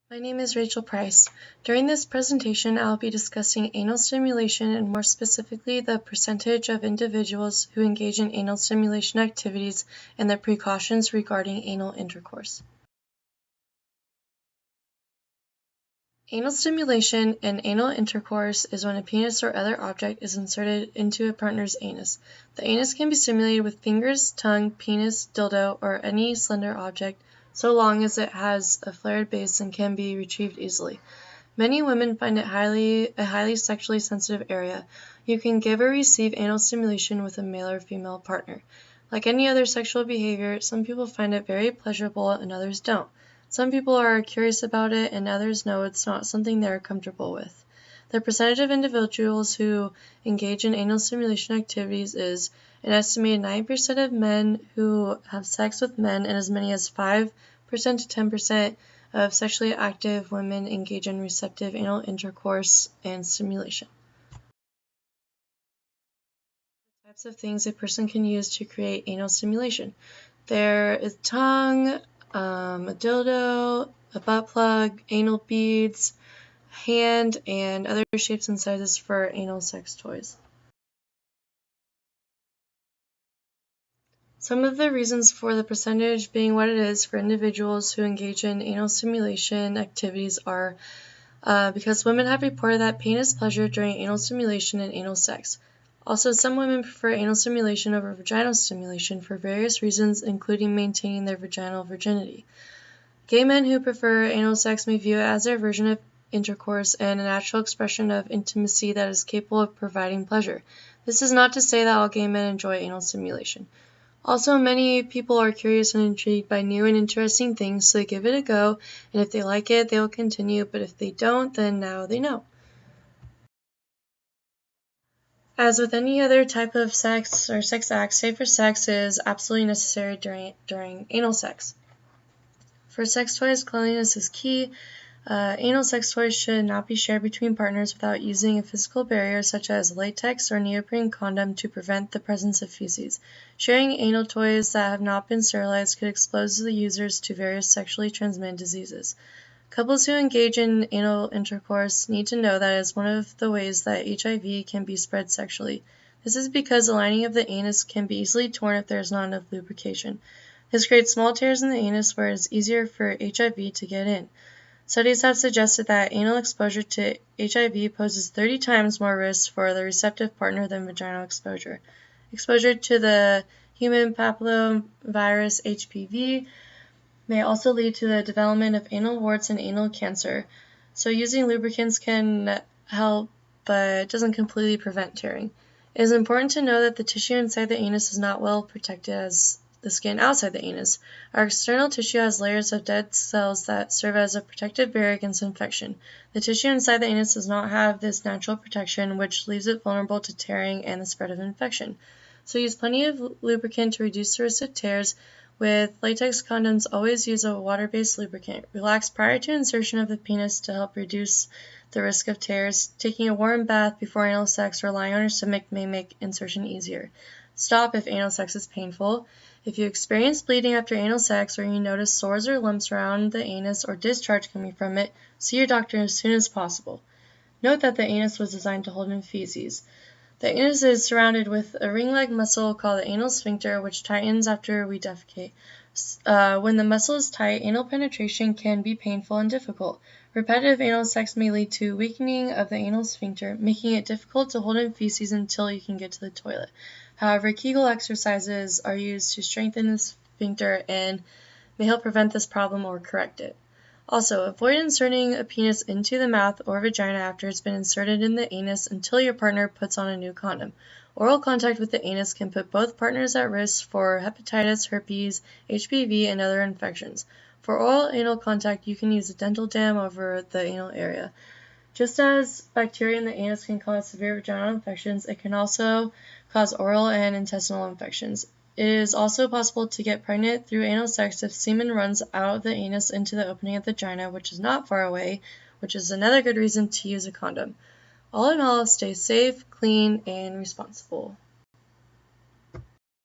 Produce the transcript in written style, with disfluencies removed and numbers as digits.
My name is Rachel Price. During this presentation, I'll be discussing anal stimulation and more specifically the percentage of individuals who engage in anal stimulation activities and the precautions regarding anal intercourse. Anal stimulation and anal intercourse is when a penis or other object is inserted into a partner's anus. The anus can be stimulated with fingers, tongue, penis, dildo, or any slender object, so long as it has a flared base and can be retrieved easily. Many women find it a highly sexually sensitive area. You can give or receive anal stimulation with a male or female partner. Like any other sexual behavior, some people find it very pleasurable and others don't. Some people are curious about it and others know it's not something they're comfortable with. The percentage of individuals who engage in anal stimulation activities is an estimated 9% of men who have sex with men and as many as 5% to 10% of sexually active women engage in receptive anal intercourse and stimulation. Types of things a person can use to create anal stimulation. There is tongue, a dildo, a butt plug, anal beads, hand, and other shapes and sizes for anal sex toys. Some of the reasons for the percentage being what it is for individuals who engage in anal stimulation activities are because women have reported that pain is pleasure during anal stimulation and anal sex. Also, some women prefer anal stimulation over vaginal stimulation for various reasons, including maintaining their vaginal virginity. Gay men who prefer anal sex may view it as their version of intercourse and a natural expression of intimacy that is capable of providing pleasure. This is not to say that all gay men enjoy anal stimulation. Also, many people are curious and intrigued by new and interesting things, so they give it a go, and if they like it, they will continue, but if they don't, then now they know. As with any other type of sex or sex act, safer sex is absolutely necessary during anal sex. For sex toys, cleanliness is key. Anal sex toys should not be shared between partners without using a physical barrier such as latex or neoprene condom to prevent the presence of feces. Sharing anal toys that have not been sterilized could expose the users to various sexually transmitted diseases. Couples who engage in anal intercourse need to know that it is one of the ways that HIV can be spread sexually. This is because the lining of the anus can be easily torn if there is not enough lubrication. This creates small tears in the anus where it is easier for HIV to get in. Studies have suggested that anal exposure to HIV poses 30 times more risk for the receptive partner than vaginal exposure. Exposure to the human papillomavirus HPV may also lead to the development of anal warts and anal cancer, so using lubricants can help, but doesn't completely prevent tearing. It is important to know that the tissue inside the anus is not well protected as the skin outside the anus. Our external tissue has layers of dead cells that serve as a protective barrier against infection. The tissue inside the anus does not have this natural protection, which leaves it vulnerable to tearing and the spread of infection. So use plenty of lubricant to reduce the risk of tears. With latex condoms, always use a water-based lubricant. Relax prior to insertion of the penis to help reduce the risk of tears. Taking a warm bath before anal sex or lying on your stomach may make insertion easier. Stop if anal sex is painful. If you experience bleeding after anal sex or you notice sores or lumps around the anus or discharge coming from it, see your doctor as soon as possible. Note that the anus was designed to hold in feces. The anus is surrounded with a ring-like muscle called the anal sphincter, which tightens after we defecate. When the muscle is tight, anal penetration can be painful and difficult. Repetitive anal sex may lead to weakening of the anal sphincter, making it difficult to hold in feces until you can get to the toilet. However, Kegel exercises are used to strengthen the sphincter and may help prevent this problem or correct it. Also, avoid inserting a penis into the mouth or vagina after it's been inserted in the anus until your partner puts on a new condom. Oral contact with the anus can put both partners at risk for hepatitis, herpes, HPV, and other infections. For oral anal contact, you can use a dental dam over the anal area. Just as bacteria in the anus can cause severe vaginal infections, it can also cause oral and intestinal infections. It is also possible to get pregnant through anal sex if semen runs out of the anus into the opening of the vagina, which is not far away, which is another good reason to use a condom. All in all, stay safe, clean, and responsible.